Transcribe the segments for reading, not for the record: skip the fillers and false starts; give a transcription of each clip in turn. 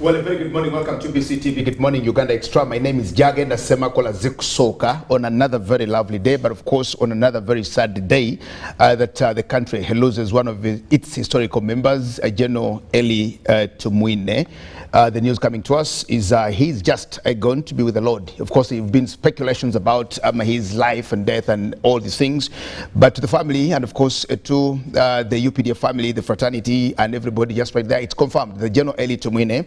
Well, a very good morning. Welcome to BCTV. Good morning, Uganda Extra. My name is Jage Nasemakola Zikusoka on another very lovely day, but of course on another very sad day that the country loses one of its historical members, General Eli Tumwine. The news coming to us is he's just going to be with the Lord. Of course, there have been speculations about his life and death and all these things, but to the family and of course to the UPDF family, the fraternity and everybody just right there, it's confirmed that General Eli Tumwine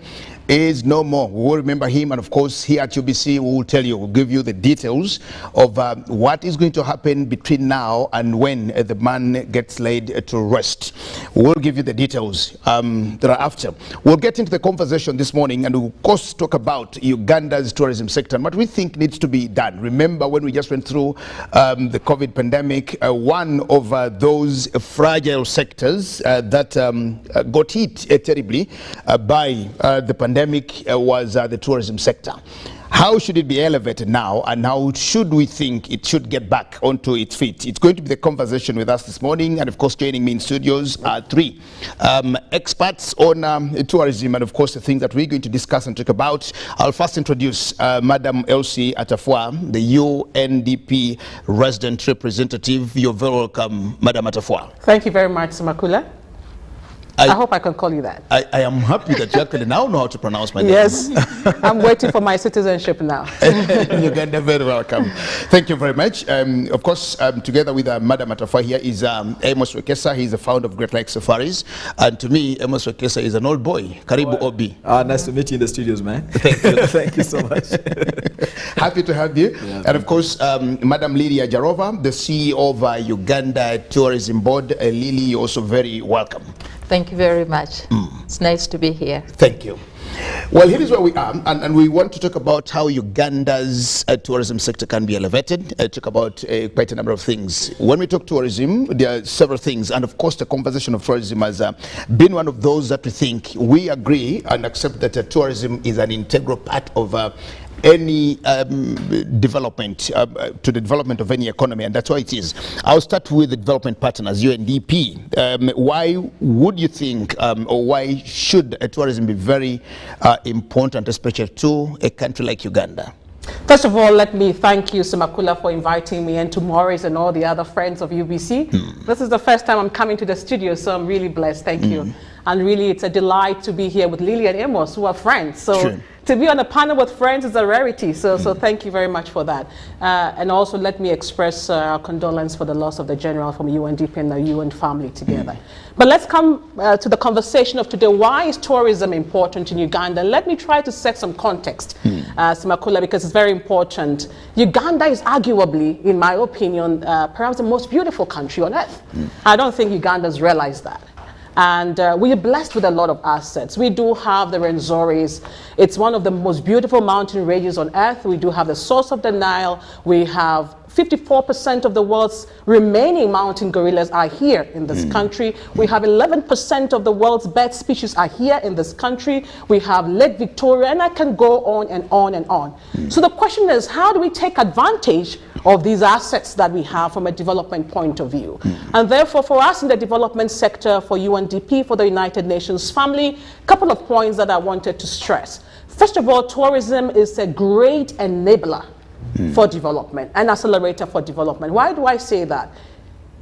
is no more. We will remember him, and of course here at UBC we will tell you, we'll give you the details of what is going to happen between now and when the man gets laid to rest. We'll give you the details thereafter. We'll get into the conversation this morning and we'll of course talk about Uganda's tourism sector and what we think needs to be done. Remember when we just went through the COVID pandemic, one of those fragile sectors that got hit terribly by the pandemic was the tourism sector. How should it be elevated now, and how should we think it should get back onto its feet? It's going to be the conversation with us this morning, and of course joining me in studios are three experts on tourism and of course the things that we're going to discuss and talk about. I'll first introduce Madam Elsie Atafua, the UNDP resident representative. You're very welcome, Madam Atafua. Thank you very much, Makula. I hope I can call you that. I am happy that you actually now know how to pronounce my name. Yes, I'm waiting for my citizenship now. Uganda, very welcome. Thank you very much. Of course, together with Madam Atafua here is Amos Wekesa. He's the founder of Great Lakes Safaris. And to me, Amos Wekesa is an old boy. Karibu Obi. Nice to meet you in the studios, man. Thank you. Thank you so much. Happy to have you. Yeah, and of course, Madam Lydia Jarova, the CEO of Uganda Tourism Board. Lily, you're also very welcome. Thank you very much. It's nice to be here. Thank you. Well, here is where we are, and we want to talk about how Uganda's tourism sector can be elevated, talk about quite a number of things. When we talk tourism, there are several things, and of course the conversation of tourism has been one of those that we think we agree and accept that tourism is an integral part of any development, to the development of any economy, and that's why it is. I'll start with the development partners, UNDP. Why would you think, or why should tourism be very important, especially to a country like Uganda? First of all, let me thank you, Sumakula, for inviting me, and to Morris and all the other friends of UBC. This is the first time I'm coming to the studio, so I'm really blessed. Thank you. And really, it's a delight to be here with Lily and Amos, who are friends. So sure. To be on a panel with friends is a rarity. So thank you very much for that. And also let me express our condolence for the loss of the general from UNDP and the UN family together. But let's come to the conversation of today. Why is tourism important in Uganda? Let me try to set some context, Simakula, because it's very important. Uganda is arguably, in my opinion, perhaps the most beautiful country on earth. I don't think Ugandans realize that. And we are blessed with a lot of assets. We do have the Rwenzoris. It's one of the most beautiful mountain ranges on earth. We do have the source of the Nile. We have 54% of the world's remaining mountain gorillas are here in this country. We have 11% of the world's bird species are here in this country. We have Lake Victoria, and I can go on and on and on. So the question is, how do we take advantage of these assets that we have from a development point of view? And therefore, for us in the development sector, for UNDP, for the United Nations family, a couple of points that I wanted to stress. First of all, tourism is a great enabler for development, an accelerator for development. Why do I say that?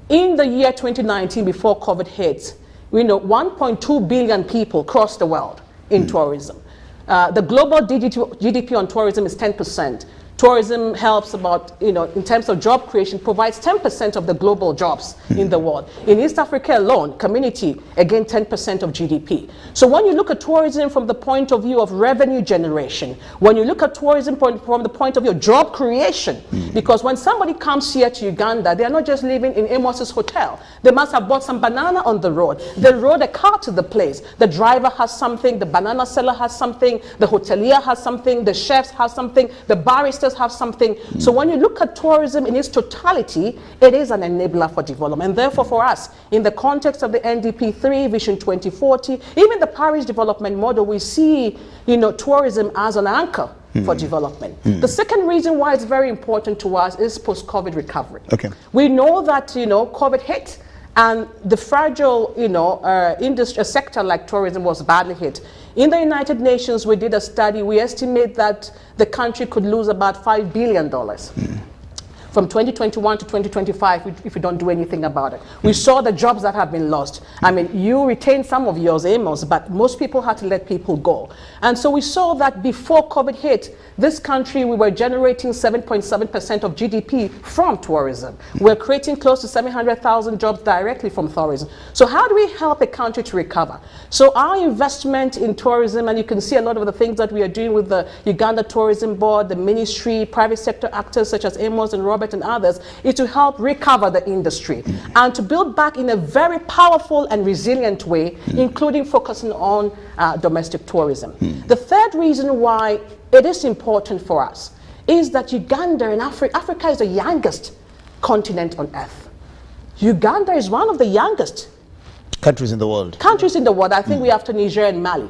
In the year 2019, before COVID hit, we know 1.2 billion people crossed the world in tourism. The global GDP on tourism is 10%. Tourism helps about, in terms of job creation, provides 10% of the global jobs in the world. In East Africa alone, community, again, 10% of GDP. So when you look at tourism from the point of view of revenue generation, when you look at tourism from the point of view of job creation, because when somebody comes here to Uganda, they are not just living in Amos's hotel. They must have bought some banana on the road. They rode a car to the place. The driver has something, the banana seller has something, the hotelier has something, the chefs have something, the baristas have something. So when you look at tourism in its totality, it is an enabler for development. And therefore for us, in the context of the NDP 3, Vision 2040, even the Paris Development Model, we see tourism as an anchor for development. The second reason why it's very important to us is post-COVID recovery. Okay. We know that COVID hit, And the fragile, industry, a sector like tourism was badly hit. In the United Nations, we did a study. We estimate that the country could lose about $5 billion. From 2021 to 2025 if we don't do anything about it. We saw the jobs that have been lost. I mean, you retained some of yours, Amos, but most people had to let people go. And so we saw that before COVID hit, this country, we were generating 7.7% of GDP from tourism. We're creating close to 700,000 jobs directly from tourism. So how do we help a country to recover? So our investment in tourism, and you can see a lot of the things that we are doing with the Uganda Tourism Board, the ministry, private sector actors such as Amos and Robert and others, is to help recover the industry and to build back in a very powerful and resilient way, including focusing on domestic tourism. The third reason why it is important for us is that Uganda and Africa is the youngest continent on earth. Uganda is one of the youngest countries in the world. I think we after Niger and Mali.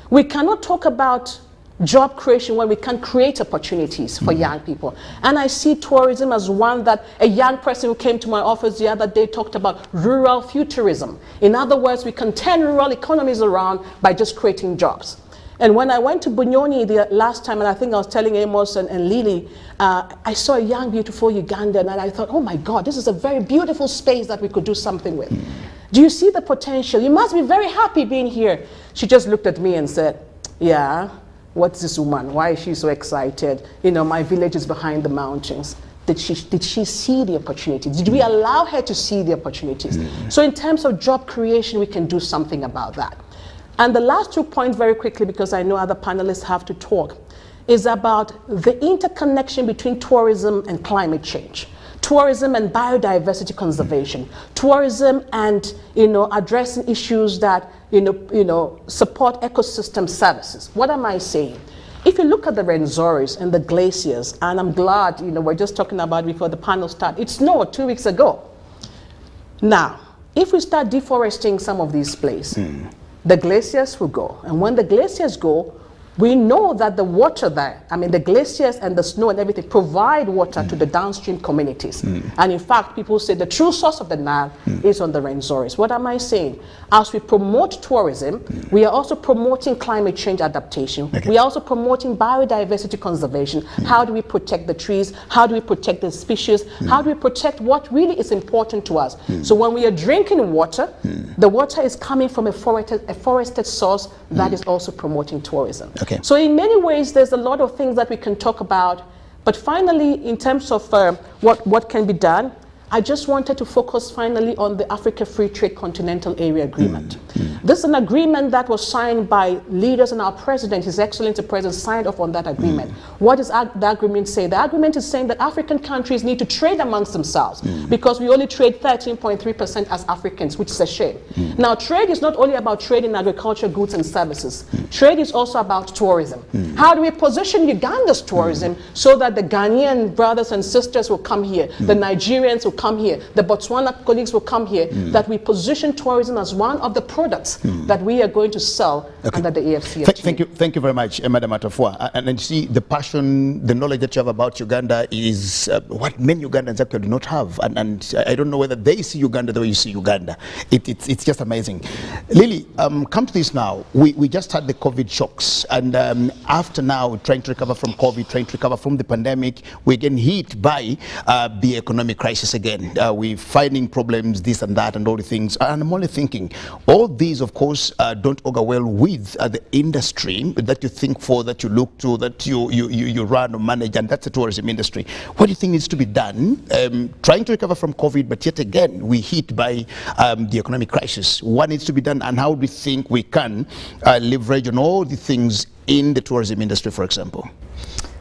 We cannot talk about job creation when we can create opportunities for young people. And I see tourism as one that a young person who came to my office the other day talked about rural futurism. In other words, we can turn rural economies around by just creating jobs. And when I went to Bunyoni the last time, and I think I was telling Amos and Lily, I saw a young, beautiful Ugandan, and I thought, oh my God, this is a very beautiful space that we could do something with. Do you see the potential? You must be very happy being here. She just looked at me and said, yeah. What's this woman? Why is she so excited? My village is behind the mountains. Did she see the opportunities? Did we allow her to see the opportunities? So in terms of job creation, we can do something about that. And the last 2 points very quickly, because I know other panelists have to talk, is about the interconnection between tourism and climate change. Tourism and biodiversity conservation, tourism and addressing issues that support ecosystem services. What am I saying? If you look at the Rwenzori and the glaciers, and I'm glad we're just talking about it before the panel started. It snowed 2 weeks ago. Now, if we start deforesting some of these places, the glaciers will go, and when the glaciers go, we know that the water there, the glaciers and the snow and everything provide water to the downstream communities. And in fact, people say the true source of the Nile is on the Rwenzori. What am I saying? As we promote tourism, we are also promoting climate change adaptation. Okay. We are also promoting biodiversity conservation. How do we protect the trees? How do we protect the species? How do we protect what really is important to us? So when we are drinking water, the water is coming from a forested source that is also promoting tourism. Okay. So in many ways, there's a lot of things that we can talk about. But finally, in terms of what can be done, I just wanted to focus finally on the Africa Free Trade Continental Area Agreement. This is an agreement that was signed by leaders, and our president, His Excellency the President, signed off on that agreement. What does the agreement say? The agreement is saying that African countries need to trade amongst themselves because we only trade 13.3% as Africans, which is a shame. Now, trade is not only about trade in agriculture, goods and services. Trade is also about tourism. How do we position Uganda's tourism so that the Ghanaian brothers and sisters will come here, the Nigerians will come here, the Botswana colleagues will come here, that we position tourism as one of the products that we are going to sell under the AFCFTA. Thank you very much, Madam Atafua. And you see, the passion, the knowledge that you have about Uganda is what many Ugandans actually do not have. And I don't know whether they see Uganda the way you see Uganda. It's just amazing. Lily, come to this now. We just had the COVID shocks, and after now trying to recover from COVID, trying to recover from the pandemic, we're getting hit by the economic crisis again. We're finding problems, this and that, and all the things. And I'm only thinking, all these, of course, don't augur well with the industry that you think for, that you look to, that you run or manage, and that's the tourism industry. What do you think needs to be done? Trying to recover from COVID, but yet again, we're hit by the economic crisis. What needs to be done, and how do you think we can leverage on all the things in the tourism industry, for example?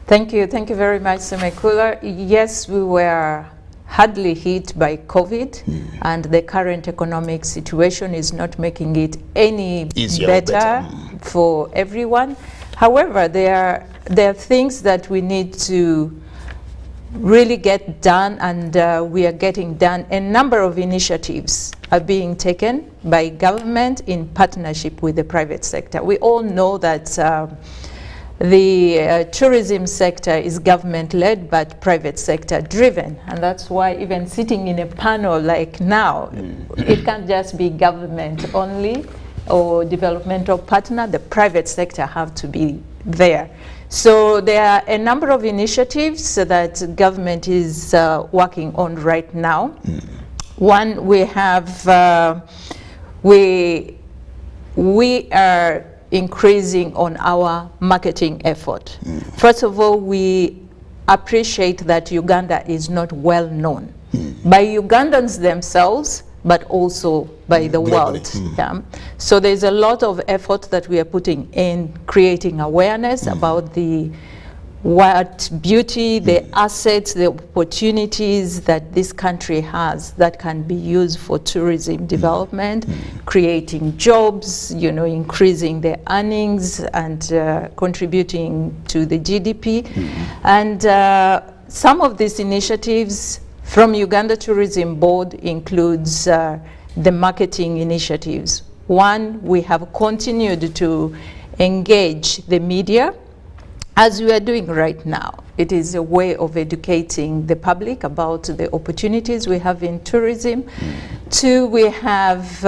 Thank you very much, Semekula. Yes, we were hardly hit by COVID, and the current economic situation is not making it any better for everyone. However, there are things that we need to really get done, and we are getting done. A number of initiatives are being taken by government in partnership with the private sector. We all know that the tourism sector is government-led but private sector-driven, and that's why even sitting in a panel like now, it can't just be government only or developmental partner. The private sector have to be there. So there are a number of initiatives that government is working on right now. One, we have we are increasing on our marketing effort. First of all, we appreciate that Uganda is not well known by Ugandans themselves, but also by the world. Yeah. So there's a lot of effort that we are putting in creating awareness about the what beauty, the assets, the opportunities that this country has that can be used for tourism development, creating jobs, you know, increasing their earnings and contributing to the GDP. And some of these initiatives from Uganda Tourism Board includes the marketing initiatives. One, we have continued to engage the media, as we are doing right now. It is a way of educating the public about the opportunities we have in tourism. Two, we have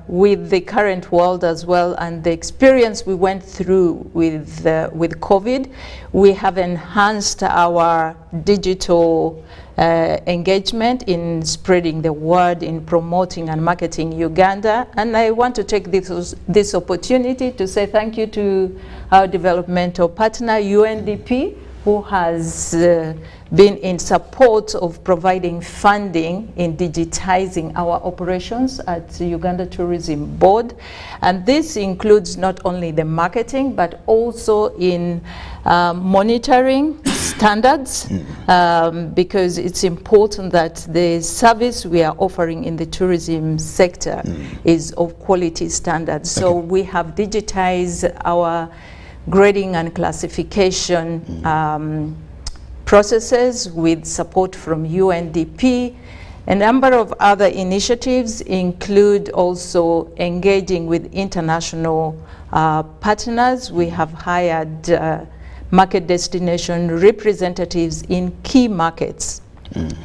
with the current world as well and the experience we went through with COVID, we have enhanced our digital engagement in spreading the word, in promoting and marketing Uganda. And I want to take this opportunity to say thank you to our developmental partner, UNDP, who has been in support of providing funding in digitizing our operations at the Uganda Tourism Board. And this includes not only the marketing, but also in monitoring standards, because it's important that the service we are offering in the tourism sector is of quality standards. So we have digitized our grading and classification processes with support from UNDP. A number of other initiatives include also engaging with international partners. We have hired market destination representatives in key markets.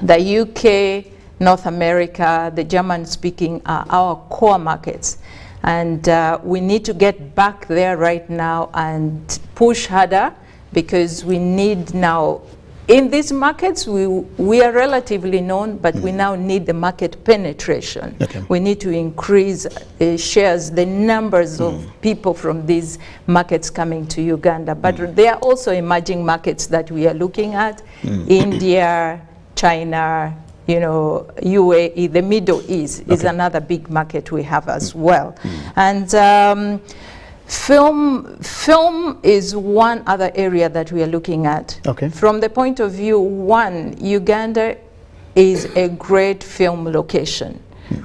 The UK, North America, the German-speaking are our core markets. And we need to get back there right now and push harder, because we need now, in these markets, we are relatively known, but we now need the market penetration. We need to increase shares, the numbers of people from these markets coming to Uganda. But there are also emerging markets that we are looking at, India, China, you know, UAE, the Middle East is another big market we have as well. And film is one other area that we are looking at. From the point of view, one, Uganda is a great film location.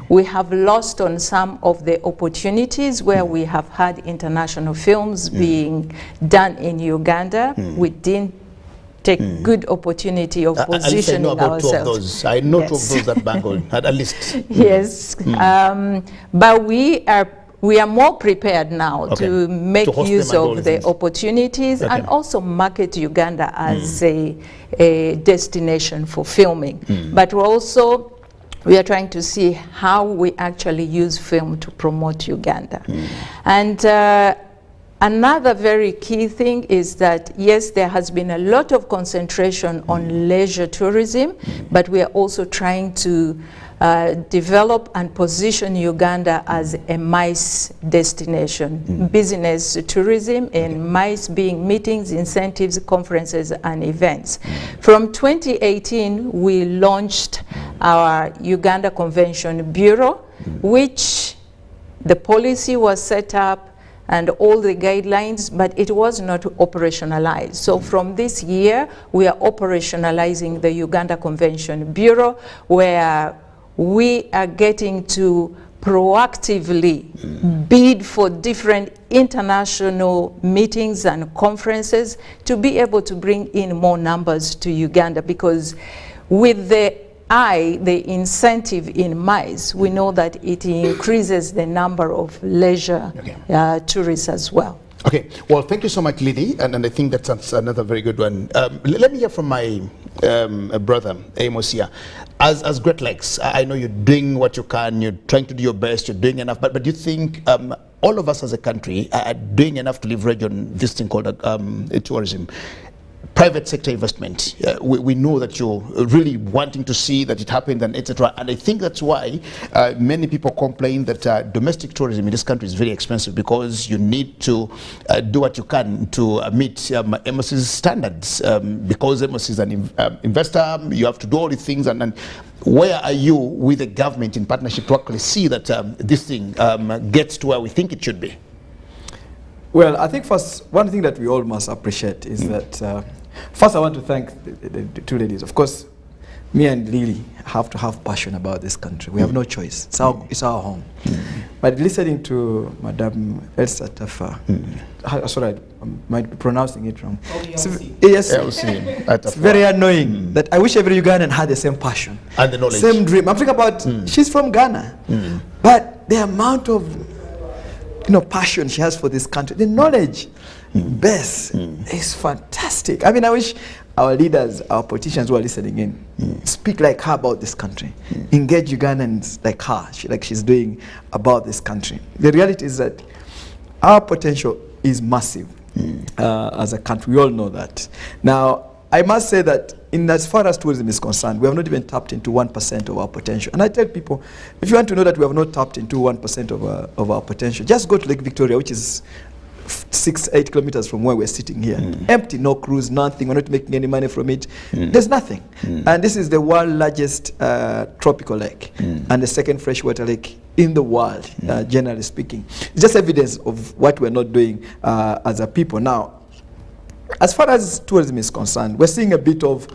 We have lost on some of the opportunities where we have had international films being done in Uganda. We didn't take good opportunity of positioning ourselves. I know two of those that Bangle, at least. Yes, but we are more prepared now to make use of the opportunities and also market Uganda as a destination for filming. But we are trying to see how we actually use film to promote Uganda. And another very key thing is that, yes, there has been a lot of concentration on leisure tourism, but we are also trying to develop and position Uganda as a MICE destination, business tourism, and MICE being meetings, incentives, conferences, and events. From 2018, we launched our Uganda Convention Bureau, which the policy was set up and all the guidelines, but it was not operationalized. So from this year, we are operationalizing the Uganda Convention Bureau, where we are getting to proactively bid for different international meetings and conferences to be able to bring in more numbers to Uganda, because with the incentive in MICE, we know that it increases the number of leisure tourists as well. Okay, well, thank you so much, Lily, and I think that's another very good one. Let me hear from my brother, Amos here. As Great Lakes, I know you're doing what you can, you're trying to do your best, you're doing enough, but do you think all of us as a country are doing enough to leverage on this thing called tourism? Private sector investment. We know that you're really wanting to see that it happens, and etc. And I think that's why many people complain that domestic tourism in this country is very expensive, because you need to do what you can to meet Amos's standards. Because Amos is an investor, you have to do all these things. And where are you with the government in partnership to actually see that this thing gets to where we think it should be? Well, I think first, one thing that we all must appreciate is that, first I want to thank the two ladies. Of course, me and Lily have to have passion about this country. We have no choice. It's our home. But listening to Madame Elsa Tafa, sorry, I might be pronouncing it wrong. Yes, it's very annoying that I wish every Ugandan had the same passion. And the knowledge. Same dream. I'm thinking about, she's from Ghana. But the amount of passion she has for this country, the knowledge base is fantastic. I mean, I wish our leaders, our politicians who are listening in, speak like her about this country, engage Ugandans like her, like she's doing about this country. The reality is that our potential is massive as a country. We all know that. Now, I must say that as far as tourism is concerned, we have not even tapped into 1% of our potential. And I tell people, if you want to know that we have not tapped into 1% of our potential, just go to Lake Victoria, which is 6-8 kilometers from where we're sitting here. Empty, no cruise, nothing. We're not making any money from it. There's nothing. And this is the world's largest tropical lake and the second freshwater lake in the world, generally speaking. It's just evidence of what we're not doing as a people. Now, as far as tourism is concerned, we're seeing a bit of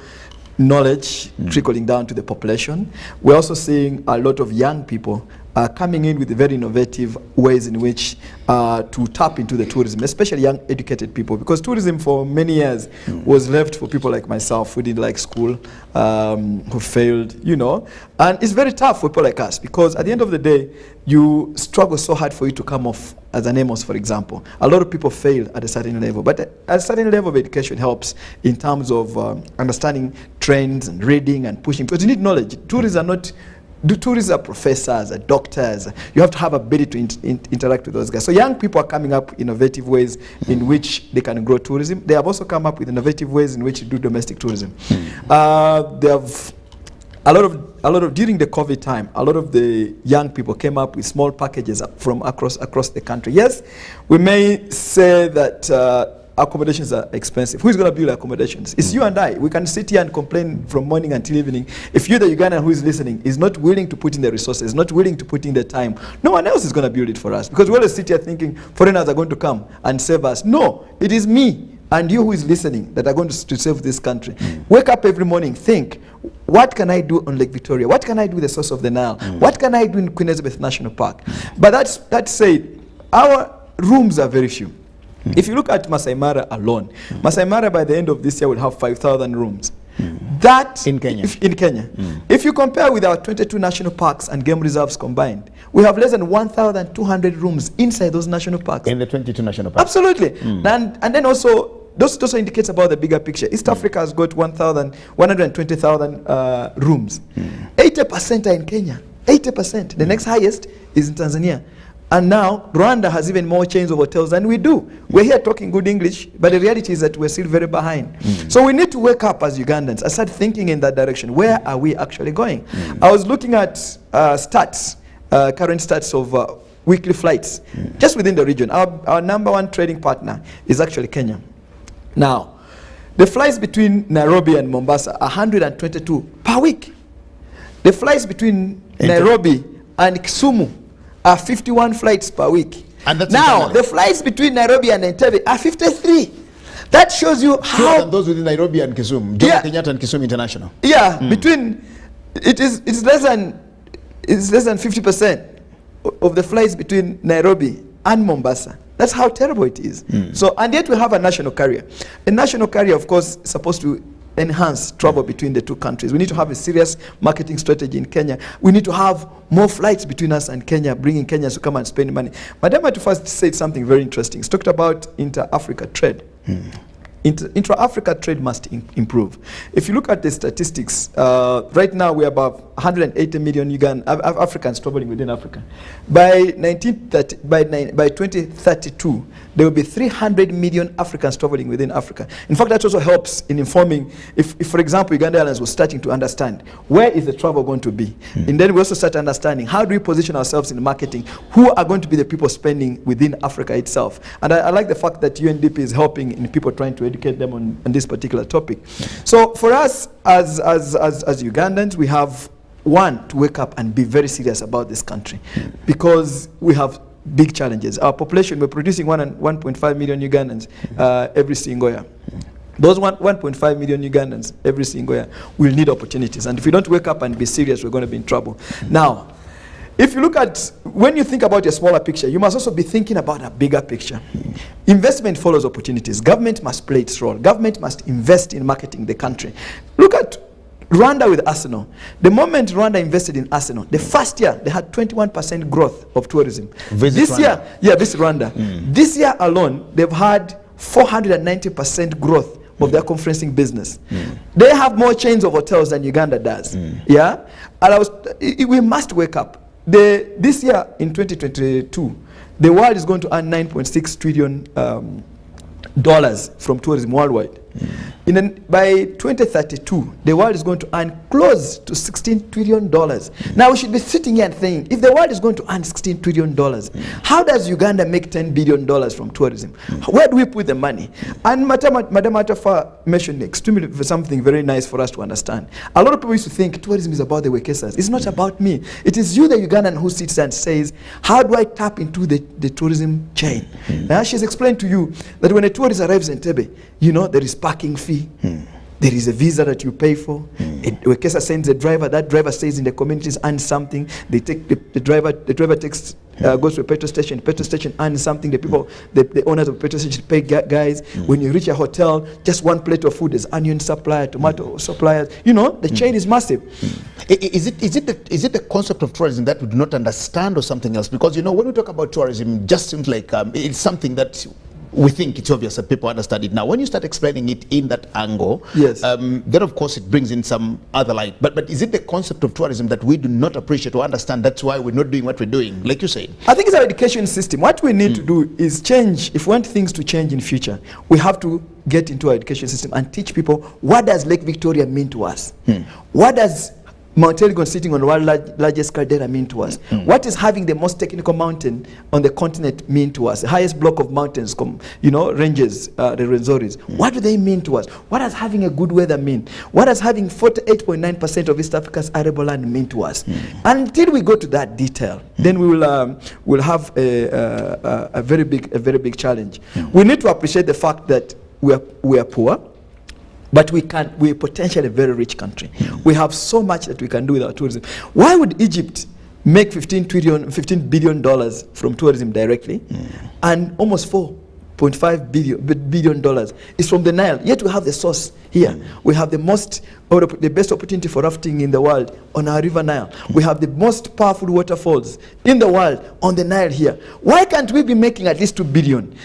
knowledge trickling down to the population. We're also seeing a lot of young people coming in with very innovative ways in which to tap into the tourism, especially young educated people, because tourism for many years was left for people like myself who didn't like school, who failed, and it's very tough for people like us, because at the end of the day, you struggle so hard for you to come off as an Amos, for example. A lot of people fail at a certain level, but a certain level of education helps in terms of understanding trends and reading and pushing, because you need knowledge. Tourists are professors, are doctors. You have to have ability to interact with those guys. So young people are coming up with innovative ways in which they can grow tourism. They have also come up with innovative ways in which to do domestic tourism. They have a lot of during the COVID time, a lot of the young people came up with small packages from across the country. Yes, we may say that accommodations are expensive. Who's going to build accommodations? It's you and I. We can sit here and complain from morning until evening. If you, the Ugandan who is listening, is not willing to put in the resources, not willing to put in the time, no one else is going to build it for us. Because we always sit here thinking foreigners are going to come and save us. No, it is me and you who is listening that are going to save this country. Wake up every morning, think, what can I do on Lake Victoria? What can I do with the source of the Nile? What can I do in Queen Elizabeth National Park? But that said, our rooms are very few. If you look at Masai Mara alone, Masai Mara by the end of this year will have 5,000 rooms. That in Kenya. If you compare with our 22 national parks and game reserves combined, we have less than 1,200 rooms inside those national parks. In the 22 national parks. Absolutely. And then also, those also indicates about the bigger picture. East Africa has got 120,000 rooms. 80% are in Kenya. 80%. The next highest is in Tanzania. And now, Rwanda has even more chains of hotels than we do. We're here talking good English, but the reality is that we're still very behind. So we need to wake up as Ugandans and start thinking in that direction. Where are we actually going? I was looking at stats, current stats of weekly flights, just within the region. Our number one trading partner is actually Kenya. Now, the flights between Nairobi and Mombasa are 122 per week. The flights between Nairobi and Kisumu are 51 flights per week. And that's now, the flights between Nairobi and Entebbe are 53. That shows you how... Fewer than those within Nairobi and Kisumu. Jomo Kenyatta and Kisumu International. Yeah, it's less than 50% of the flights between Nairobi and Mombasa. That's how terrible it is. So, and yet we have a national carrier. A national carrier, of course, is supposed to enhance travel between the two countries. We need to have a serious marketing strategy in Kenya. We need to have more flights between us and Kenya, bringing Kenyans to come and spend money. Madam at first said something very interesting. She talked about inter-Africa trade. Intra-Africa trade must improve. If you look at the statistics, right now we are about 180 million Africans traveling within Africa. By 2032, there will be 300 million Africans traveling within Africa. In fact, that also helps in informing, if for example, Uganda Airlines was starting to understand where is the travel going to be. And then we also start understanding how do we position ourselves in marketing, who are going to be the people spending within Africa itself. And I like the fact that UNDP is helping in people trying to educate them on this particular topic. So for us as Ugandans, we have to wake up and be very serious about this country, because we have big challenges. Our population, we're producing 1.5 million Ugandans every single year. Those 1.5 million Ugandans every single year will need opportunities. And if we don't wake up and be serious, we're going to be in trouble. Now, if you look at, when you think about a smaller picture, you must also be thinking about a bigger picture. Investment follows opportunities. Government must play its role. Government must invest in marketing the country. Look at Rwanda with Arsenal. The moment Rwanda invested in Arsenal, the first year they had 21% growth of tourism. This year, this is Rwanda. This year alone, they've had 490% growth of their conferencing business. They have more chains of hotels than Uganda does. Yeah, and we must wake up. This year in 2022, the world is going to earn $9.6 trillion from tourism worldwide. By 2032, the world is going to earn close to $16 trillion. Now we should be sitting here and saying, if the world is going to earn $16 trillion, how does Uganda make $10 billion from tourism? Where do we put the money? And Madam Atafa mentioned extremely something very nice for us to understand. A lot of people used to think tourism is about the Wekesas. It's not about me. It is you, the Ugandan, who sits and says, how do I tap into the tourism chain? Now she's explained to you that when a tourist arrives in Entebbe, you know, there is parking fee. There is a visa that you pay for. Wekesa sends a driver. That driver stays in the communities, earns something. They take the driver takes goes to a petrol station. Petrol station earns something. The owners of petrol station pay guys. When you reach a hotel, just one plate of food is onion supplier, tomato suppliers. You know, the chain is massive. Is it the concept of tourism that we do not understand, or something else? Because, you know, when we talk about tourism, it just seems like it's something that we think it's obvious that people understand it. Now, when you start explaining it in that angle, yes, then of course it brings in some other light. But is it the concept of tourism that we do not appreciate or understand? That's why we're not doing what we're doing, like you said. I think it's our education system. What we need to do is change. If we want things to change in future, we have to get into our education system and teach people, what does Lake Victoria mean to us? What does Mount Elgon sitting on the world's largest caldera mean to us? What is having the most technical mountain on the continent mean to us? The highest block of mountains, ranges, the Rwenzori. What do they mean to us? What does having a good weather mean? What does having 48.9% of East Africa's arable land mean to us? Until we go to that detail, then we will we'll have a very big challenge. We need to appreciate the fact that we are poor, but we're potentially a very rich country. We have so much that we can do with our tourism. Why would Egypt make $15 billion from tourism directly, and almost $4.5 billion is from the Nile? Yet we have the source here. We have the best opportunity for rafting in the world on our river Nile. We have the most powerful waterfalls in the world on the Nile here. Why can't we be making at least $2 billion?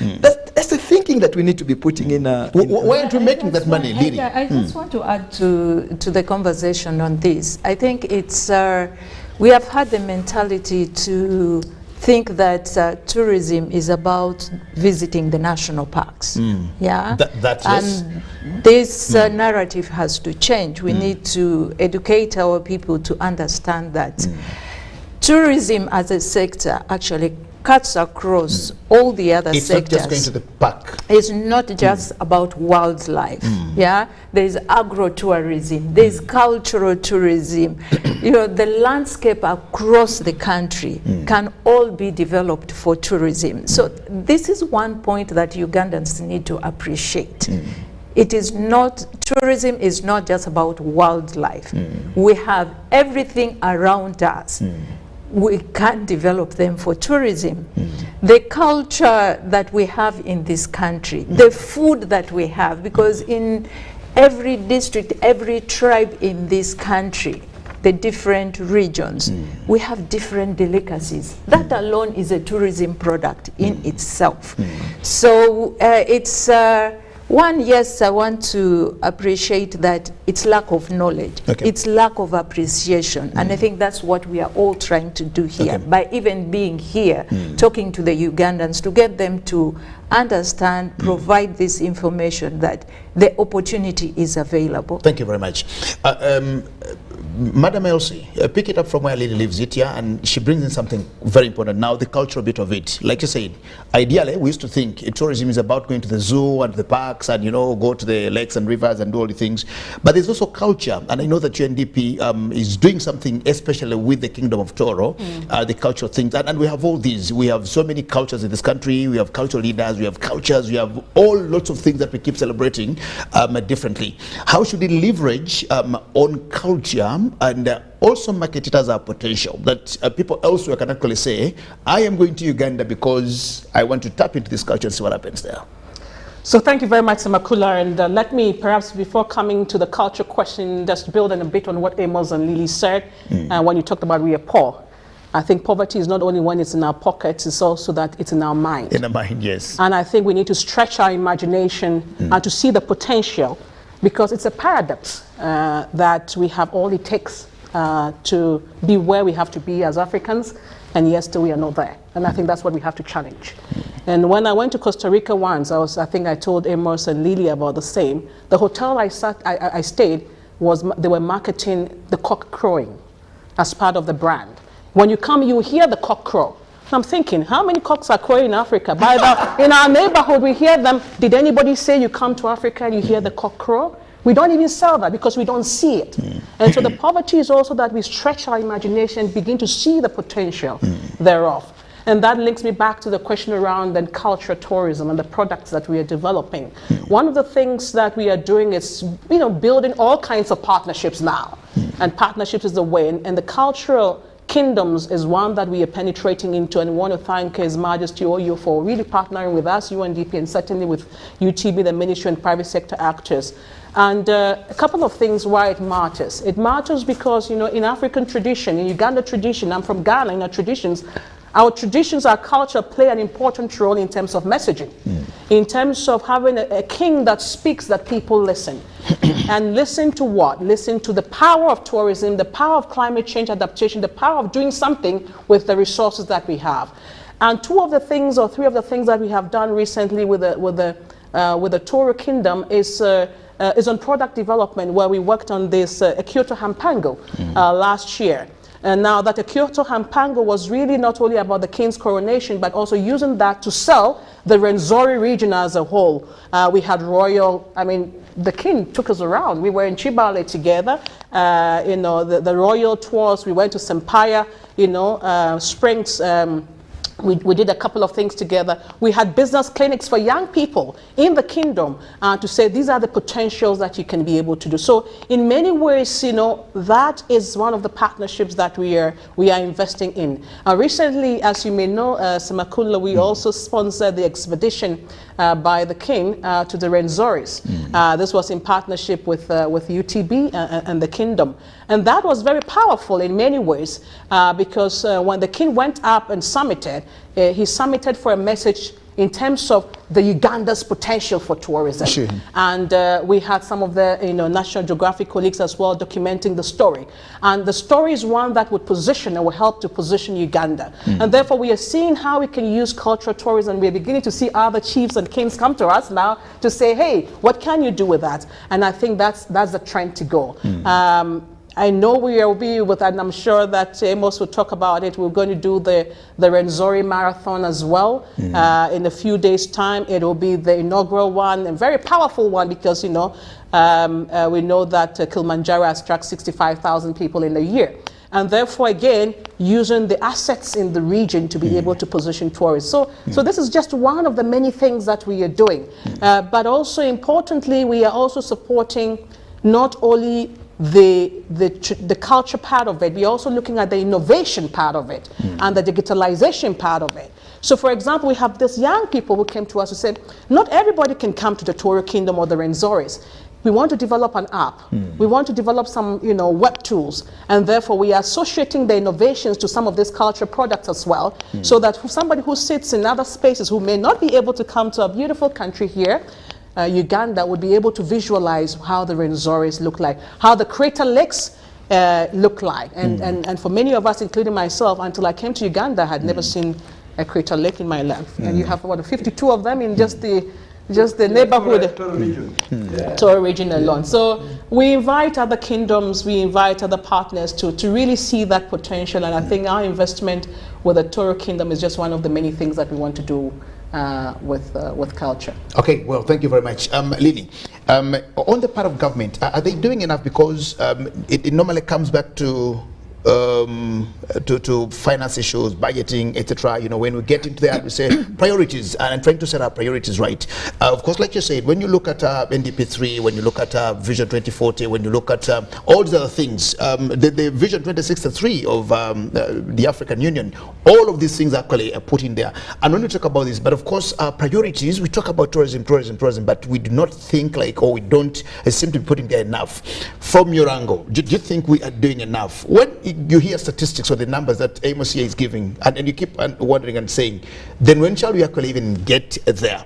That's the thinking that we need to be putting in. Why aren't we making that money, Lily? I just want to add to the conversation on this. I think it's we have had the mentality to think that tourism is about visiting the national parks. Yeah, that's yes. And this narrative has to change. We need to educate our people to understand that tourism as a sector actually cuts across all the other sectors. It's not just going to the park. It's not just about wildlife. Yeah, there's agro-tourism, there's cultural tourism. You know, the landscape across the country can all be developed for tourism. So this is one point that Ugandans need to appreciate. It is not, tourism is not just about wildlife. We have everything around us. We can develop them for tourism. The culture that we have in this country, the food that we have, because in every district, every tribe in this country, the different regions, we have different delicacies. That alone is a tourism product in itself. So it's one, yes, I want to appreciate that it's lack of knowledge, it's lack of appreciation, and I think that's what we are all trying to do here, by even being here, talking to the Ugandans, to get them to understand, provide this information that the opportunity is available. Thank you very much. Madam Elsie, pick it up from where Lily leaves it here, and she brings in something very important now, the cultural bit of it. Like you said, ideally we used to think tourism is about going to the zoo and the parks and, you know, go to the lakes and rivers and do all the things, but there's also culture, and I know that UNDP is doing something especially with the Kingdom of Toro, the cultural things, and we have all these. We have so many cultures in this country, we have cultural leaders, we have cultures, we have all lots of things that we keep celebrating differently. How should we leverage on culture and also market it as our potential, that people elsewhere can actually say, I am going to Uganda because I want to tap into this culture and see what happens there? So thank you very much, Semakula, and let me perhaps, before coming to the culture question, just build on a bit on what Amos and Lily said when you talked about we are poor. I think poverty is not only when it's in our pockets, it's also that it's in our mind. In our mind, yes. And I think we need to stretch our imagination and to see the potential, because it's a paradox that we have all it takes to be where we have to be as Africans, and yet still we are not there. And I think that's what we have to challenge. And when I went to Costa Rica once, I think I told Amos and Lily about the same. The hotel I stayed was, they were marketing the cock crowing as part of the brand. When you come, you hear the cock crow. I'm thinking, how many cocks are crowing in Africa? In our neighborhood, we hear them. Did anybody say you come to Africa and you hear the cock crow? We don't even sell that because we don't see it. And so the poverty is also that we stretch our imagination, begin to see the potential thereof. And that links me back to the question around then culture tourism and the products that we are developing. One of the things that we are doing is, you know, building all kinds of partnerships now. And partnerships is the way. And the cultural kingdoms is one that we are penetrating into, and we want to thank His Majesty Oyo for really partnering with us, UNDP, and certainly with UTB, the ministry, and private sector actors. And a couple of things why it matters. It matters because, you know, in African tradition, in Uganda tradition, I'm from Ghana, in our traditions, our culture play an important role in terms of messaging, in terms of having a king that speaks, that people listen. And listen to what? Listen to the power of tourism, the power of climate change adaptation, the power of doing something with the resources that we have. And two of the things, or three of the things that we have done recently with the Toro Kingdom is on product development, where we worked on this Kyoto Hampango last year. And now that the Kyoto Hampango was really not only about the king's coronation, but also using that to sell the Rwenzori region as a whole. We had royal, I mean, the king took us around. We were in Chibale together, you know, the royal tours. We went to Sempaya, you know, Springs. We did a couple of things together. We had business clinics for young people in the kingdom to say these are the potentials that you can be able to do. So in many ways, you know, that is one of the partnerships that we are investing in. Recently, as you may know, Semakula, we also sponsored the expedition by the king to the Rwenzoris. This was in partnership with UTB and the kingdom. And that was very powerful in many ways because when the king went up and summited, he summited for a message in terms of the Uganda's potential for tourism. Sure. And we had some of the National Geographic colleagues as well documenting the story. And the story is one that would position and will help to position Uganda. And therefore we are seeing how we can use cultural tourism. We are beginning to see other chiefs and kings come to us now to say, hey, what can you do with that? And I think that's the trend to go. I know we will be with, and I'm sure that Amos will talk about it. We're going to do the Rwenzori Marathon as well in a few days' time. It will be the inaugural one, a very powerful one, because we know that Kilimanjaro attracts 65,000 people in a year. And therefore, again, using the assets in the region to be able to position tourists. So this is just one of the many things that we are doing. But also importantly, we are also supporting not only the culture part of it, we're also looking at the innovation part of it and the digitalization part of it. So for example, we have these young people who came to us who said, not everybody can come to the Toro Kingdom or the Rwenzoris. we want to develop an app. We want to develop some, web tools, and therefore we are associating the innovations to some of these cultural products as well, so that somebody who sits in other spaces who may not be able to come to a beautiful country here, Uganda, would be able to visualize how the Rwenzoris look like, how the crater lakes look like. And for many of us, including myself, until I came to Uganda, I had never seen a crater lake in my life. And you have, 52 of them in just the neighborhood, Toro region alone. So we invite other kingdoms, we invite other partners to really see that potential. And I think our investment with the Toro Kingdom is just one of the many things that we want to do with culture. Okay, well, thank you very much. Lily, on the part of government, are they doing enough? Because it normally comes back to finance issues, budgeting, etc. When we get into that, we say priorities, and I'm trying to set our priorities right. Of course, like you said, when you look at NDP3, when you look at Vision 2040, when you look at all these other things, the Vision 2063 of the African Union, all of these things actually are put in there. And when we talk about this, but of course, our priorities, we talk about tourism, but we do not think like, or we don't seem to be putting there enough. From your angle, do you think we are doing enough? When you hear statistics or the numbers that Amos here is giving, and you keep wondering and saying, then when shall we actually even get there?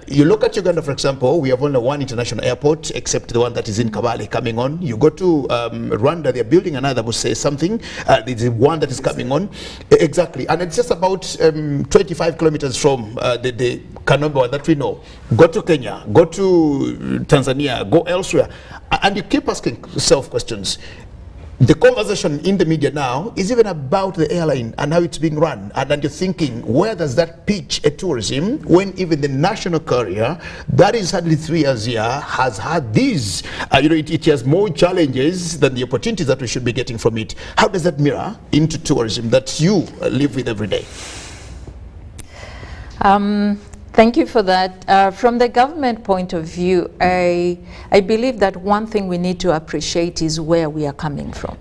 You look at Uganda, for example, we have only one international airport, except the one that is in Kabale coming on. You go to Rwanda, they're building another, will say something. The one that is coming on. Exactly. And it's just about 25 kilometers from the Kanombe that we know. Go to Kenya, go to Tanzania, go elsewhere. And you keep asking yourself questions. The conversation in the media now is even about the airline and how it's being run. And then you're thinking, where does that pitch a tourism when even the national carrier, that is hardly 3 years here, has had these, it has more challenges than the opportunities that we should be getting from it. How does that mirror into tourism that you live with every day? Thank you for that. From the government point of view, I believe that one thing we need to appreciate is where we are coming from.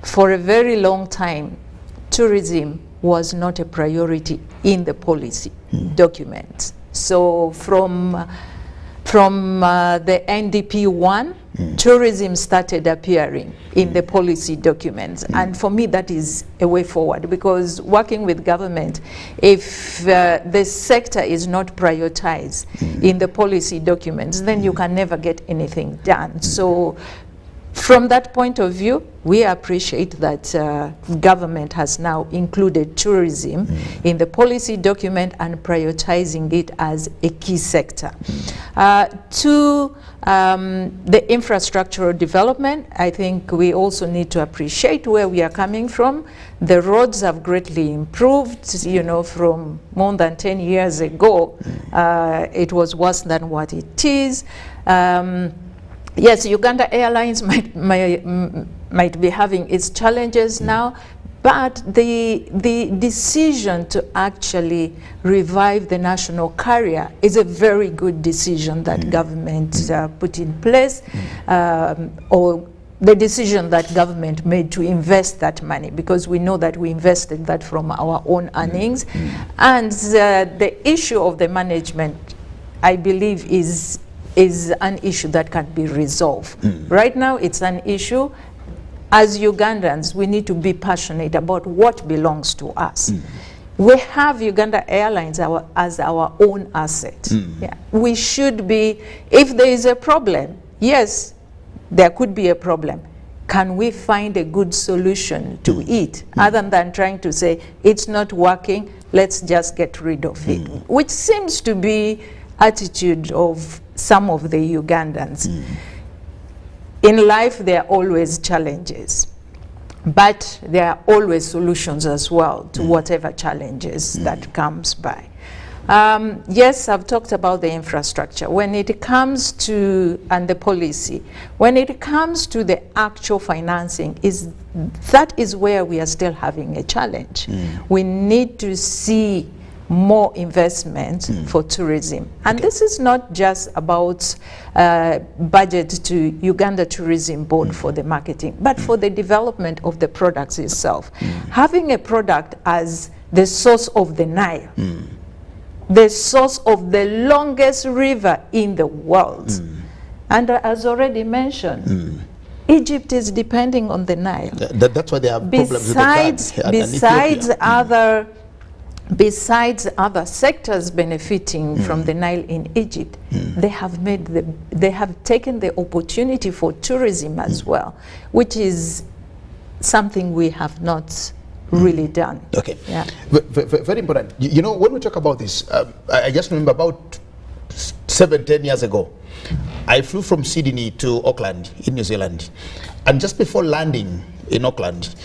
For a very long time, tourism was not a priority in the policy documents. So from the NDP 1, tourism started appearing in the policy documents. And for me, that is a way forward, because working with government, if the sector is not prioritized in the policy documents, then you can never get anything done. So from that point of view, we appreciate that government has now included tourism in the policy document and prioritizing it as a key sector. To the infrastructural development, I think we also need to appreciate where we are coming from. The roads have greatly improved, from more than 10 years ago. It was worse than what it is. Yes, Uganda Airlines might be having its challenges now, but the decision to actually revive the national carrier is a very good decision that government put in place, or the decision that government made to invest that money, because we know that we invested that from our own earnings. And the issue of the management, I believe, is an issue that can be resolved. Right now, it's an issue. As Ugandans, we need to be passionate about what belongs to us. We have Uganda Airlines as our own asset. Yeah. We should be, if there is a problem, yes, there could be a problem. Can we find a good solution to it, other than trying to say, it's not working, let's just get rid of it, which seems to be attitude of some of the Ugandans. In life, there are always challenges, but there are always solutions as well to whatever challenges that comes by. Yes, I've talked about the infrastructure. When it comes to, and the policy, when it comes to the actual financing, that is where we are still having a challenge. We need to see more investment for tourism. And this is not just about budget to Uganda Tourism Board for the marketing, but for the development of the products itself. Having a product as the source of the Nile, the source of the longest river in the world, And as already mentioned, Egypt is depending on the Nile. That's why they have problems with the God. Besides other sectors benefiting from the Nile in Egypt, they have taken the opportunity for tourism as well, which is something we have not really done. Okay. Yeah. Very important. You know, when we talk about this, I just remember about 7-10 years ago, I flew from Sydney to Auckland in New Zealand, and just before landing in Auckland,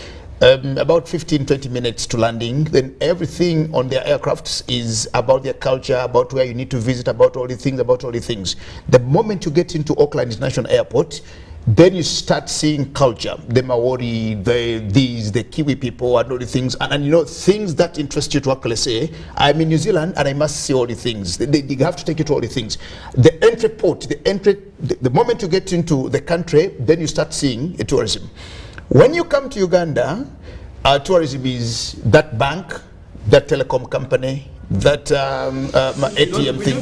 about 15-20 minutes to landing, then everything on their aircrafts is about their culture, about where you need to visit, about all the things. The moment you get into Auckland International Airport, then you start seeing culture, the Maori, the Kiwi people, and all the things, and you know, things that interest you to actually say, I'm in New Zealand and I must see all the things. They have to take you to all the things. The entry port, the moment you get into the country, then you start seeing tourism. When you come to Uganda, tourism is that bank, that telecom company, that ATM thing,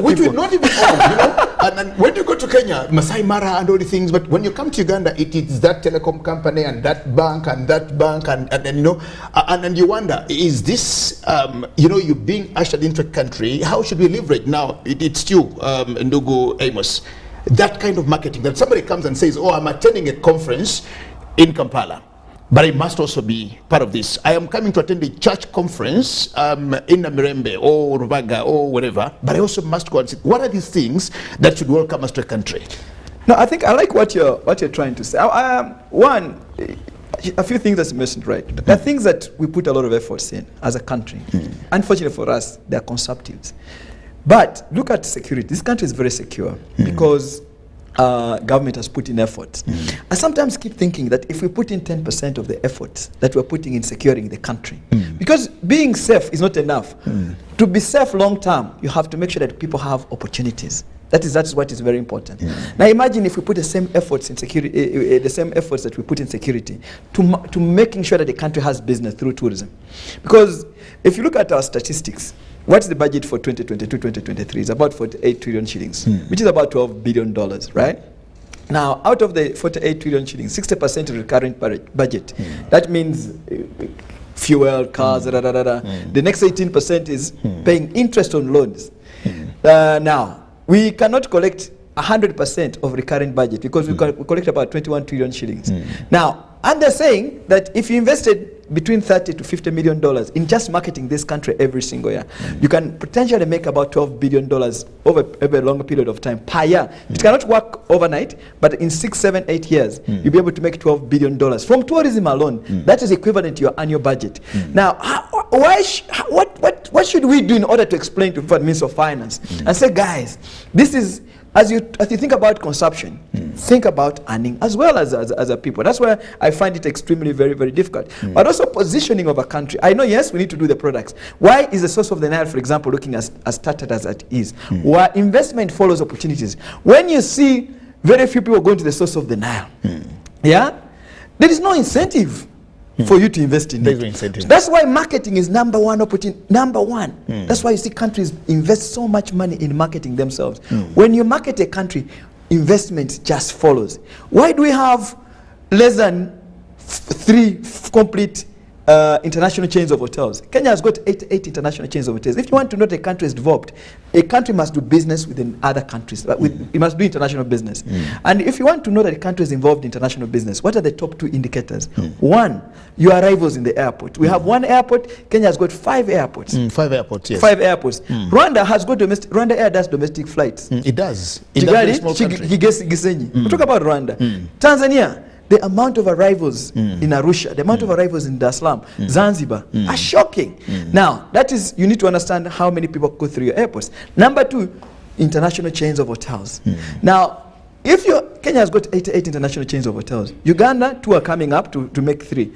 which we not even own, you know. And when you go to Kenya, Masai Mara and all the things, but when you come to Uganda, it is that telecom company and that bank and you know, and you wonder, is this, you know, you being ushered into a country, how should we leverage now? It's you, Ndugu Amos. That kind of marketing, that somebody comes and says, oh, I'm attending a conference in Kampala, but I must also be part of this. I am coming to attend a church conference in Namirembe or Rubaga or whatever, but I also must go and see, what are these things that should welcome us to a country? No, I think I like what you're trying to say. One, a few things that's mentioned, right? There are things that we put a lot of efforts in as a country. Unfortunately for us, they are consumptives. But look at security. This country is very secure because government has put in effort. I sometimes keep thinking that if we put in 10% of the efforts that we're putting in securing the country, because being safe is not enough. To be safe long term, you have to make sure that people have opportunities. That is what is very important. Now imagine if we put the same efforts in security, the same efforts that we put in security to making sure that the country has business through tourism. Because if you look at our statistics, what's the budget for 2022-2023? It's about 48 trillion shillings, which is about $12 billion, right? Now, out of the 48 trillion shillings, 60% is recurring budget. That means fuel, cars, The next 18% is paying interest on loans. Now, we cannot collect 100% of recurring budget because we collect about 21 trillion shillings. Now, and they're saying that if you invested between $30 to $50 million in just marketing this country every single year, you can potentially make about $12 billion over a longer period of time per year. It cannot work overnight, but in 6, 7, 8 years, you'll be able to make $12 billion from tourism alone. That is equivalent to your annual budget. Now, what should we do in order to explain to the Minister of Finance and say, guys, this is, as you think about consumption, think about earning as well as a people. That's why I find it extremely very, very difficult. But also positioning of a country. I know, yes, we need to do the products. Why is the source of the Nile, for example, looking as started as it is? Where investment follows opportunities. When you see very few people going to the source of the Nile, there is no incentive for you to invest in it. That's why marketing is number one opportunity. That's why you see countries invest so much money in marketing themselves. When you market a country, investment just follows. Why do we have less than 3 complete international chains of hotels? Kenya has got 88 international chains of hotels. If you want to know that a country is developed, a country must do business within other countries. It must do international business. And if you want to know that a country is involved in international business, what are the top 2 indicators? One, your arrivals in the airport. We have 1 airport. Kenya has got 5 airports. 5 airports, yes. 5 airports. Rwanda has got Rwanda Air does domestic flights. It does. In that very small country. We talk about Rwanda. Tanzania, the amount of arrivals in Arusha, the amount of arrivals in Dar es Salaam, Zanzibar are shocking. Now, that is, you need to understand how many people go through your airports. Number 2, international chains of hotels. Now, if Kenya has got 88 international chains of hotels. Uganda, 2 are coming up to make 3.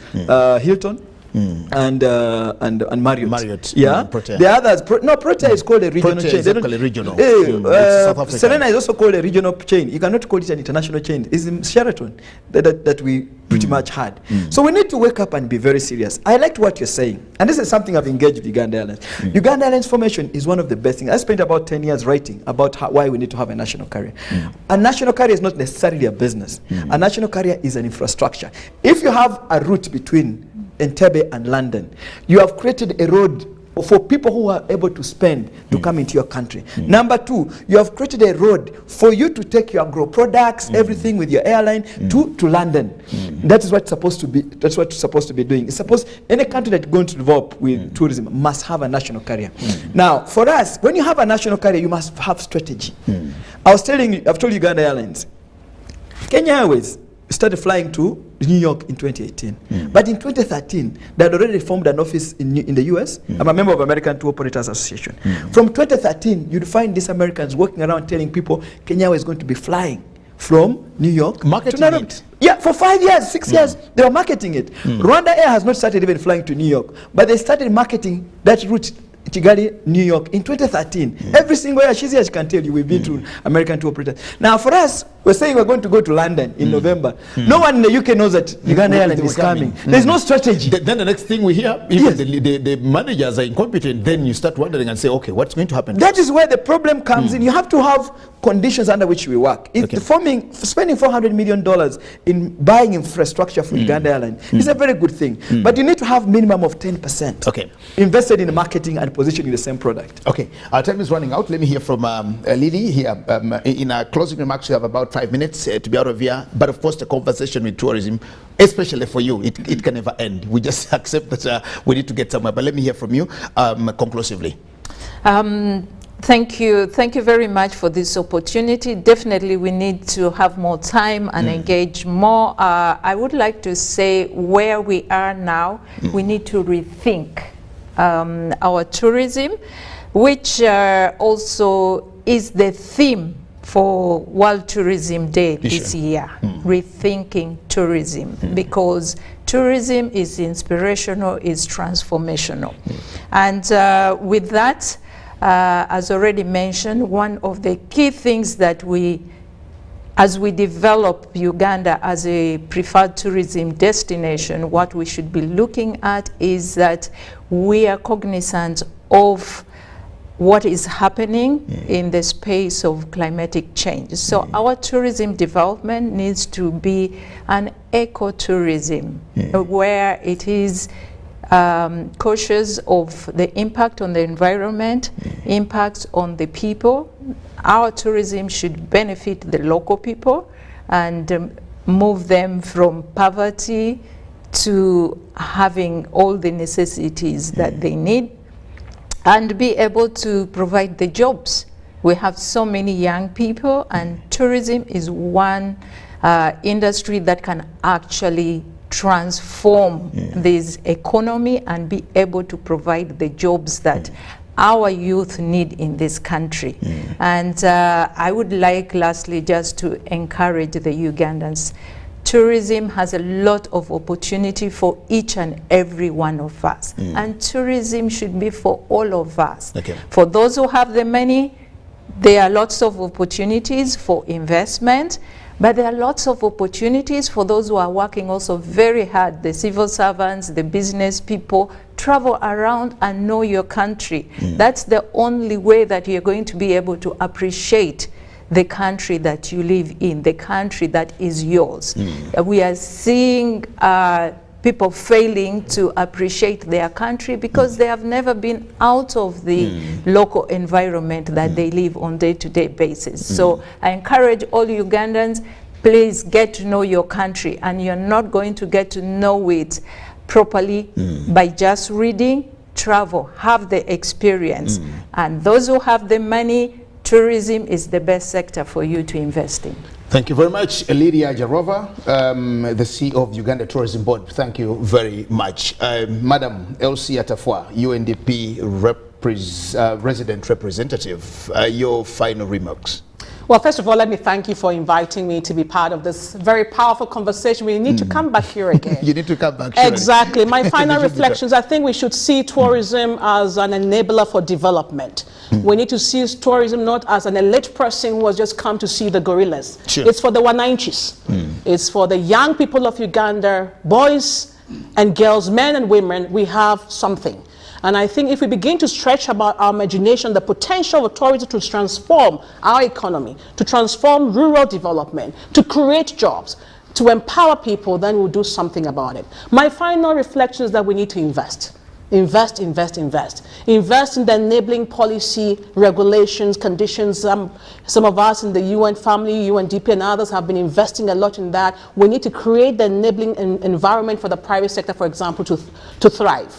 Hilton, and Marriott. Marriott, Yeah. Protea. The others, Protea is called a regional Protea chain. is They don't- actually regional. It's South African. Serena is also called a regional chain. You cannot call it an international chain. It's in Sheraton that we pretty much had. So we need to wake up and be very serious. I liked what you're saying, and this is something I've engaged with Uganda Airlines. Uganda Airlines formation is one of the best things. I spent about 10 years writing about why we need to have a national carrier. A national carrier is not necessarily a business. A national carrier is an infrastructure. If you have a route between Entebbe and London, you have created a road for people who are able to spend to come into your country. Number two, you have created a road for you to take your agro products, everything with your airline to London. That is what's supposed to be. That's what you're supposed to be doing. It's supposed any country that's going to develop with tourism must have a national carrier. Now, for us, when you have a national carrier, you must have strategy. I've told Uganda Airlines, Kenya Airways started flying to New York in 2018. But in 2013, they had already formed an office in the US. I'm a member of American Tour Operators Association. From 2013, you'd find these Americans walking around telling people Kenya is going to be flying from New York Marketing to Nairobi. it. Yeah, for 5 years, 6 years, they were marketing it. Rwanda Air has not started even flying to New York, but they started marketing that route, Kigali, New York, in 2013. Every single year, she's here, she can tell you, we've been to American Tour Operators. Now, for us, we're saying we're going to go to London in November. No one in the UK knows that Uganda Airlines is coming. There's no strategy. Then the next thing we hear, even the managers are incompetent, then you start wondering and say, okay, what's going to happen? That is where the problem comes in. You have to have conditions under which we work. Spending $400 million in buying infrastructure for Uganda Airlines is a very good thing. But you need to have minimum of 10% invested in marketing and positioning the same product. Okay, our time is running out. Let me hear from Lily here. In our closing remarks, we have about 5 minutes to be out of here. But of course, the conversation with tourism, especially for you, it can never end. We just accept that we need to get somewhere. But let me hear from you conclusively. Thank you very much for this opportunity. Definitely we need to have more time and engage more. I would like to say where we are now, we need to rethink our tourism, which also is the theme for World Tourism Day this year, rethinking tourism, because tourism is inspirational, is transformational. And with that, as already mentioned, one of the key things that as we develop Uganda as a preferred tourism destination, what we should be looking at is that we are cognizant of what is happening in the space of climatic change. So our tourism development needs to be an ecotourism, where it is cautious of the impact on the environment, impacts on the people. Our tourism should benefit the local people and move them from poverty to having all the necessities that they need, and be able to provide the jobs. We have so many young people, and tourism is one industry that can actually transform this economy and be able to provide the jobs that our youth need in this country. And I would like lastly just to encourage the Ugandans. Tourism has a lot of opportunity for each and every one of us. And tourism should be for all of us. For those who have the money, there are lots of opportunities for investment, but there are lots of opportunities for those who are working also very hard, the civil servants, the business people. Travel around and know your country. That's the only way that you're going to be able to appreciate the country that you live in, the country that is yours. We are seeing people failing to appreciate their country because they have never been out of the local environment that they live on day-to-day basis. So I encourage all Ugandans, please get to know your country, and you're not going to get to know it properly by just reading. Travel, have the experience. And those who have the money, tourism is the best sector for you to invest in. Thank you very much, Lydia Jarova, the CEO of Uganda Tourism Board. Thank you very much. Madam Elsie Atafwa, UNDP resident representative, your final remarks. Well, first of all, let me thank you for inviting me to be part of this very powerful conversation. We need to come back here again. You need to come back here. Exactly. My final reflections, I think we should see tourism as an enabler for development. We need to see tourism not as an elite person who has just come to see the gorillas. Sure. It's for the Wananchis. It's for the young people of Uganda, boys and girls, men and women. We have something. And I think if we begin to stretch about our imagination, the potential of tourism to transform our economy, to transform rural development, to create jobs, to empower people, then we'll do something about it. My final reflection is that we need to invest. Invest, invest, invest. Invest in the enabling policy, regulations, conditions. Some of us in the UN family, UNDP and others have been investing a lot in that. We need to create the enabling environment for the private sector, for example, to thrive.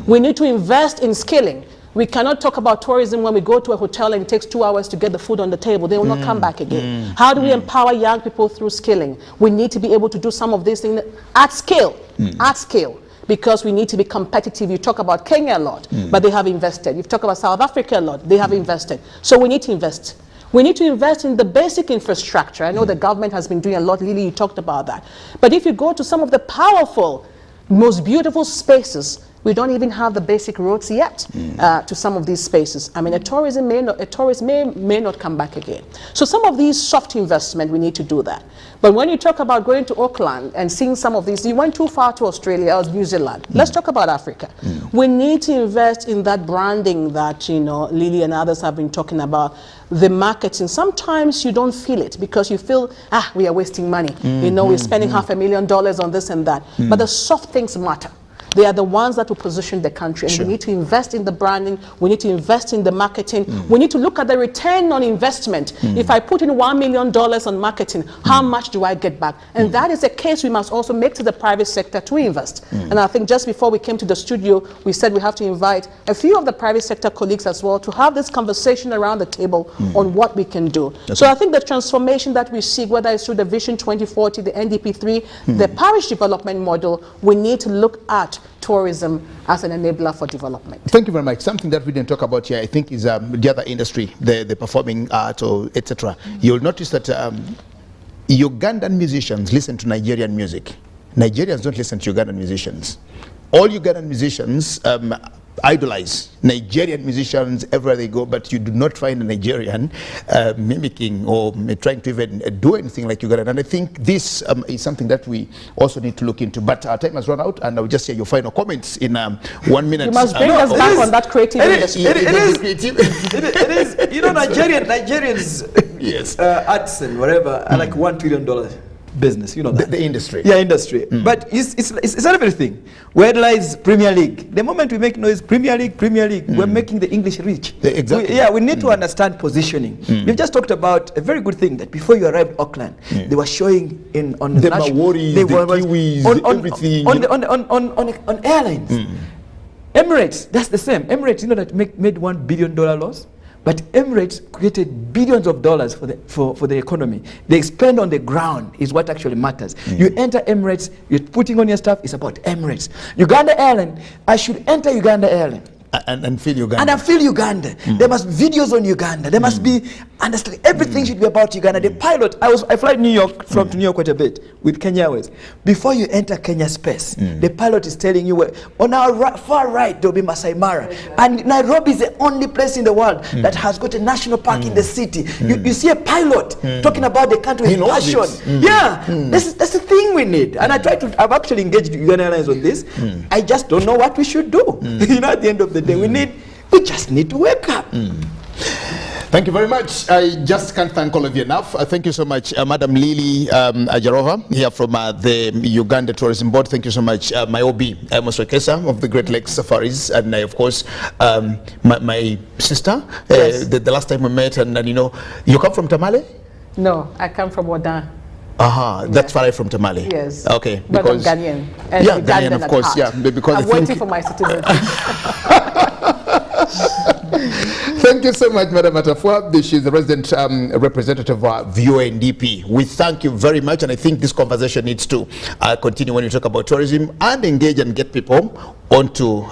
We need to invest in skilling. We cannot talk about tourism when we go to a hotel and it takes 2 hours to get the food on the table. They will not come back again. How do we empower young people through skilling? We need to be able to do some of these things at scale, at scale. Because we need to be competitive. You talk about Kenya a lot, but they have invested. You've talked about South Africa a lot, they have invested. So we need to invest. We need to invest in the basic infrastructure. I know the government has been doing a lot. Lily, you talked about that. But if you go to some of the powerful, most beautiful spaces, we don't even have the basic roads yet to some of these spaces. I mean, a tourist may not come back again. So some of these soft investment, we need to do that. But when you talk about going to Auckland and seeing some of these, you went too far to Australia or New Zealand. Let's talk about Africa. We need to invest in that branding that, you know, Lily and others have been talking about, the marketing. Sometimes you don't feel it because you feel, we are wasting money. You know, we're spending $500,000 on this and that. But the soft things matter. They are the ones that will position the country. And we need to invest in the branding. We need to invest in the marketing. We need to look at the return on investment. If I put in $1 million on marketing, how much do I get back? And that is a case we must also make to the private sector to invest. And I think just before we came to the studio, we said we have to invite a few of the private sector colleagues as well to have this conversation around the table on what we can do. So I think the transformation that we seek, whether it's through the Vision 2040, the NDP3, the parish development model, we need to look at tourism as an enabler for development. Thank you very much. Something that we didn't talk about here, I think, is the other industry, the performing art, or etc. You'll notice that Ugandan musicians listen to Nigerian music. Nigerians don't listen to Ugandan musicians. All Ugandan musicians idolize Nigerian musicians everywhere they go, but you do not find a Nigerian mimicking or trying to even do anything like Ugandan. And I think this is something that we also need to look into. But our time has run out, and I'll just hear your final comments in 1 minute. You must bring us back on that creative industry. It is. You know, Nigerians, yes, arts and whatever are like $1 trillion business, you know that. The industry. Yeah, industry. But it's everything. Where lies Premier League? The moment we make noise, Premier League, we're making the English rich. Exactly. We need to understand positioning. You've just talked about a very good thing, that before you arrived Auckland, they were showing on the Maori, the Kiwis, everything. On airlines. Emirates, that's the same. Emirates, you know, that made $1 billion loss. But Emirates created billions of dollars for the economy. They spend on the ground is what actually matters. You enter Emirates, you're putting on your stuff, it's about Emirates. Uganda Airline, I should enter Uganda Airline. And feel Uganda. And I feel Uganda. There must be videos on Uganda. There must be understanding. Everything should be about Uganda. The pilot, I fly New York, from to New York quite a bit with Kenya Airways. Before you enter Kenya space, the pilot is telling you, on our far right there will be Masai Mara, and Nairobi is the only place in the world that has got a national park in the city. You see a pilot talking about the country with passion. Yeah, that's the thing we need. And I've actually engaged Uganda Airlines on this. I just don't know what we should do. You know, at the end of the day, we just need to wake up. Thank you very much. I just can't thank all of you enough. Thank you so much, Madam Lily Ajarova, here from the Uganda Tourism Board. Thank you so much, my OB, Amos Wekesa of the Great Lakes Safaris, and of course, my sister. Yes. The last time we met, and you know, you come from Tamale? No, I come from Wadan. That's far from Tamale. Yes. Okay. But I'm Ghanaian. And yeah, Ghanaian, of course. Yeah, because I'm waiting for my citizenship. Thank you so much, Madam Atafua. She's the resident representative of UNDP. We thank you very much, and I think this conversation needs to continue when you talk about tourism and engage and get people onto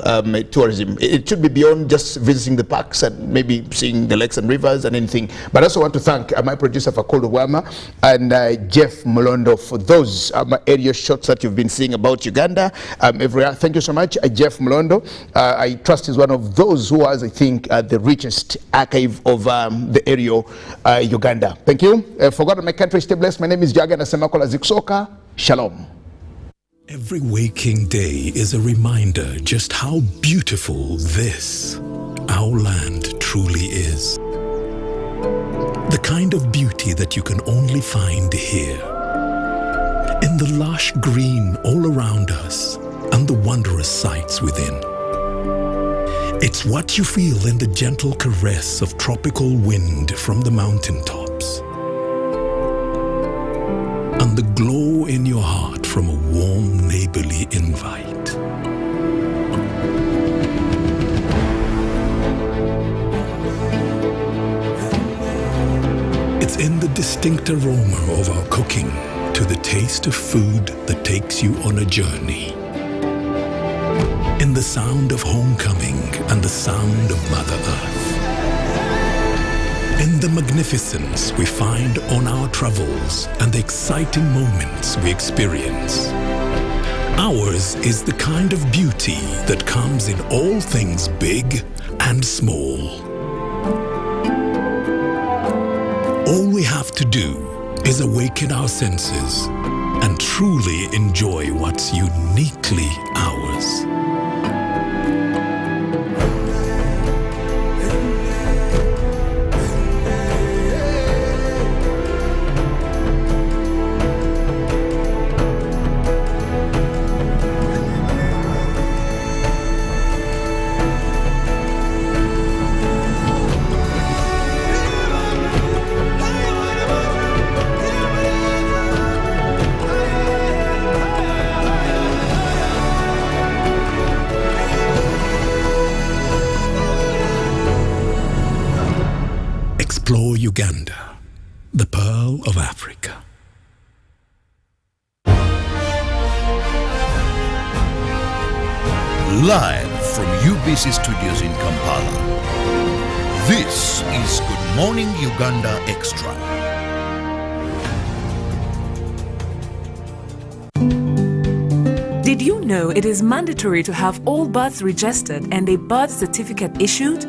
tourism. It should be beyond just visiting the parks and maybe seeing the lakes and rivers and anything. But I also want to thank my producer Fakoldo Wama and Jeff Molondo for those area shots that you've been seeing about Uganda everywhere. Thank you so much, Jeff Molondo. I trust is one of those who has, I think, the richest archive of the area, Uganda. Thank you. For God and my country, stay blessed. My name is Jagan Asemakola Ziksoka. Shalom. Every waking day is a reminder just how beautiful this, our land, truly is. The kind of beauty that you can only find here. In the lush green all around us and the wondrous sights within. It's what you feel in the gentle caress of tropical wind from the mountaintops. And the glow in your heart from a warm neighborly invite. It's in the distinct aroma of our cooking to the taste of food that takes you on a journey. In the sound of homecoming and the sound of Mother Earth. In the magnificence we find on our travels and the exciting moments we experience. Ours is the kind of beauty that comes in all things big and small. All we have to do is awaken our senses and truly enjoy what's uniquely ours. Explore Uganda, the pearl of Africa. Live from UBC Studios in Kampala, this is Good Morning Uganda Extra. Did you know it is mandatory to have all births registered and a birth certificate issued?